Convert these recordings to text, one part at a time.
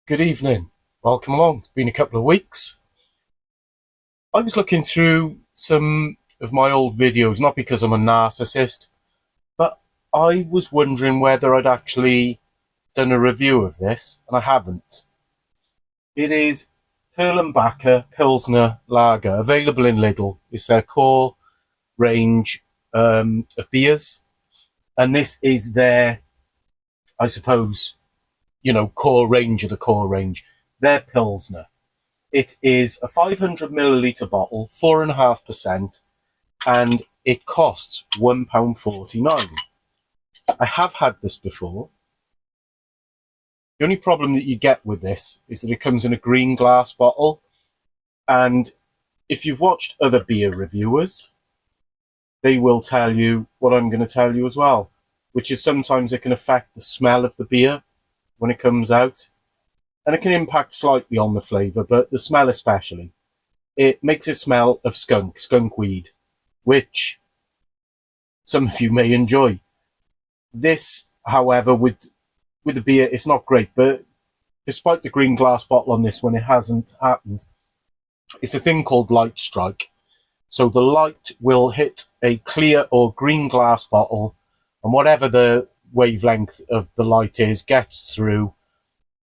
Good evening. Welcome along. It's been a couple of weeks. I was looking through some of my old videos, not because I'm a narcissist, but I was wondering whether I'd actually done a review of this, and I haven't. It is Perlenbacher Pilsner Lager, available in Lidl. It's their core range of beers, and this is their, I suppose, core range of the core range. Their Pilsner. It is a 500 milliliter bottle, 4.5%, and it costs £1.49. I have had this before. The only problem that you get with this is that it comes in a green glass bottle, and if you've watched other beer reviewers, they will tell you what I'm going to tell you as well, which is sometimes it can affect the smell of the beer when it comes out, and it can impact slightly on the flavour, but the smell especially. It makes it smell of skunk weed, which some of you may enjoy. This, however, with the beer, it's not great, but despite the green glass bottle on this one, it hasn't happened. It's a thing called light strike. So the light will hit a clear or green glass bottle, and whatever the wavelength of the light is, gets through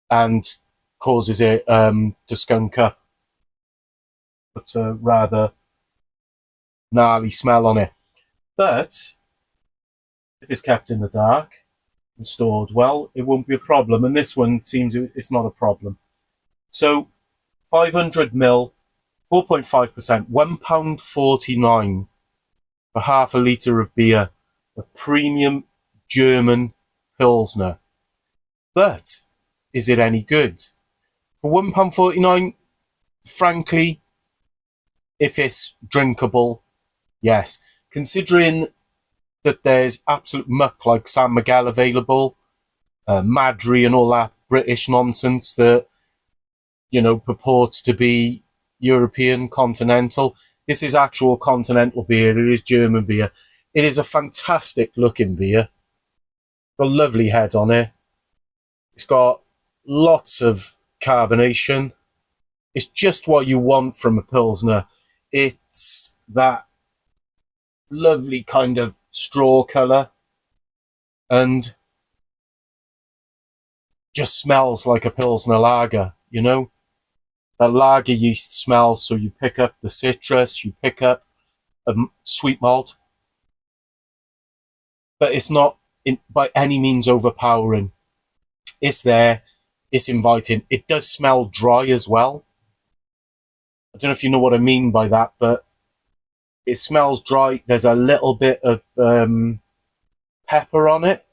and causes it to skunk up. Puts a rather gnarly smell on it. But if it's kept in the dark and stored well, it won't be a problem. And this one seems it's not a problem. So 500ml, 4.5%, £1.49 for half a litre of beer, of premium German Pilsner. But is it any good? For £1.49, frankly, if it's drinkable, yes. Considering that there's absolute muck like San Miguel available, Madry and all that British nonsense that, purports to be European continental. This is actual continental beer. It is German beer. It is a fantastic looking beer. Got a lovely head on it. It's got lots of carbonation. It's just what you want from a Pilsner. It's that lovely kind of straw colour and just smells like a Pilsner lager, That lager yeast smell, so you pick up the citrus, you pick up a sweet malt, but it's not by any means overpowering. It's there, it's inviting. It does smell dry as well. I don't know if you know what I mean by that, but it smells dry. There's a little bit of pepper on it,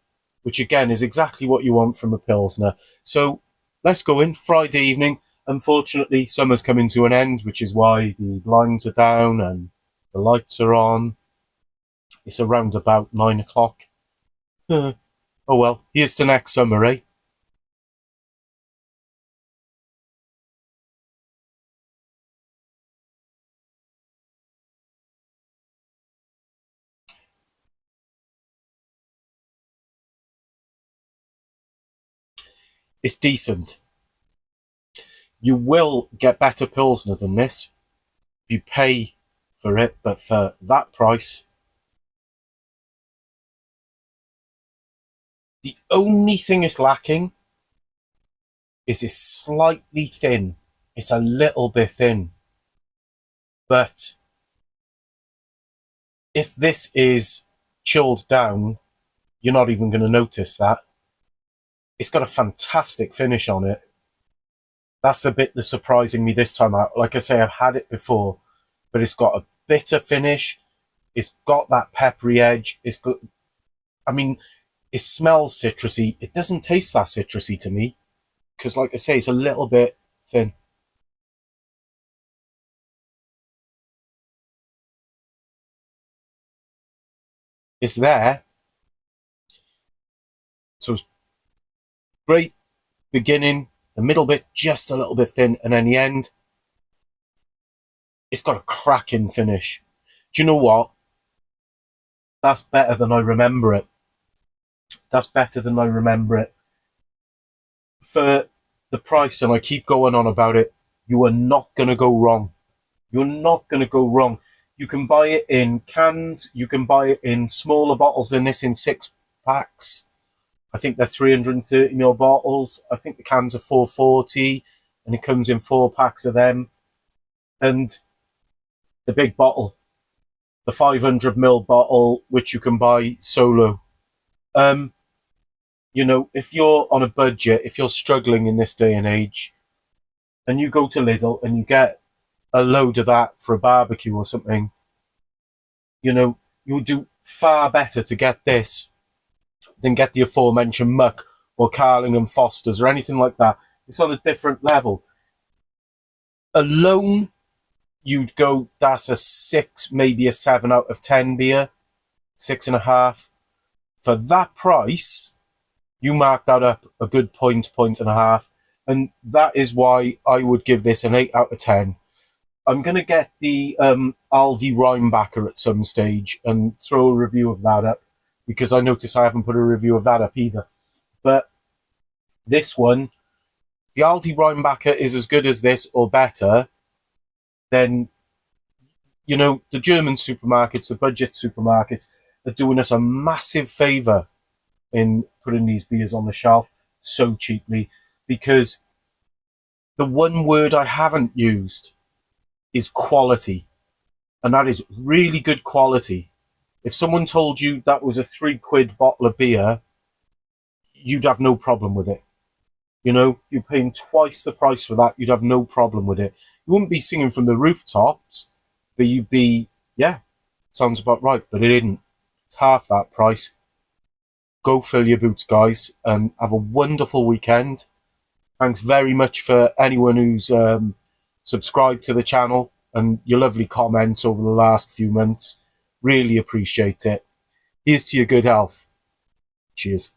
which again is exactly what you want from a Pilsner. So let's go in. Friday evening. Unfortunately, summer's coming to an end, which is why the blinds are down and the lights are on. It's around about 9 o'clock. Oh well, here's to next summer, eh? It's decent. You will get better Pilsner than this. You pay for it, but for that price, the only thing it's lacking is it's slightly thin. It's a little bit thin. But if this is chilled down, you're not even going to notice that. It's got a fantastic finish on it. That's the bit that's surprising me this time out. Like I say, I've had it before, but it's got a bitter finish. It's got that peppery edge. It's got, it smells citrusy. It doesn't taste that citrusy to me because, like I say, it's a little bit thin. It's there. So it's great beginning, the middle bit just a little bit thin, and then the end, it's got a cracking finish. Do you know what? That's better than I remember it. That's better than I remember it. For the price, and I keep going on about it, you are not going to go wrong. You're not going to go wrong. You can buy it in cans. You can buy it in smaller bottles than this, in 6 packs. I think they're 330ml bottles. I think the cans are 440, and it comes in 4 packs of them. And the big bottle, the 500ml bottle, which you can buy solo. You know, if you're on a budget, if you're struggling in this day and age, and you go to Lidl and you get a load of that for a barbecue or something, you know, you'll do far better to get this than get the aforementioned Muck or Carling and Foster's or anything like that. It's on a different level. Alone, you'd go, that's a 6, maybe a 7 out of 10 beer, 6.5. For that price, you mark that up a good point and a half. And that is why I would give this an 8 out of 10. I'm going to get the Aldi Rheinbacher at some stage and throw a review of that up, because I notice I haven't put a review of that up either. But this one, the Aldi Rheinbacher is as good as this or better. Then, you know, the German supermarkets, the budget supermarkets, are doing us a massive favour in putting these beers on the shelf so cheaply, because the one word I haven't used is quality, and that is really good quality. If someone told you that was a £3 bottle of beer, you'd have no problem with it. You know, you're paying twice the price for that, you'd have no problem with it. You wouldn't be singing from the rooftops, but you'd be, yeah, sounds about right, but it isn't. It's half that price. Go fill your boots, guys, and have a wonderful weekend. Thanks very much for anyone who's subscribed to the channel and your lovely comments over the last few months. Really appreciate it. Here's to your good health. Cheers.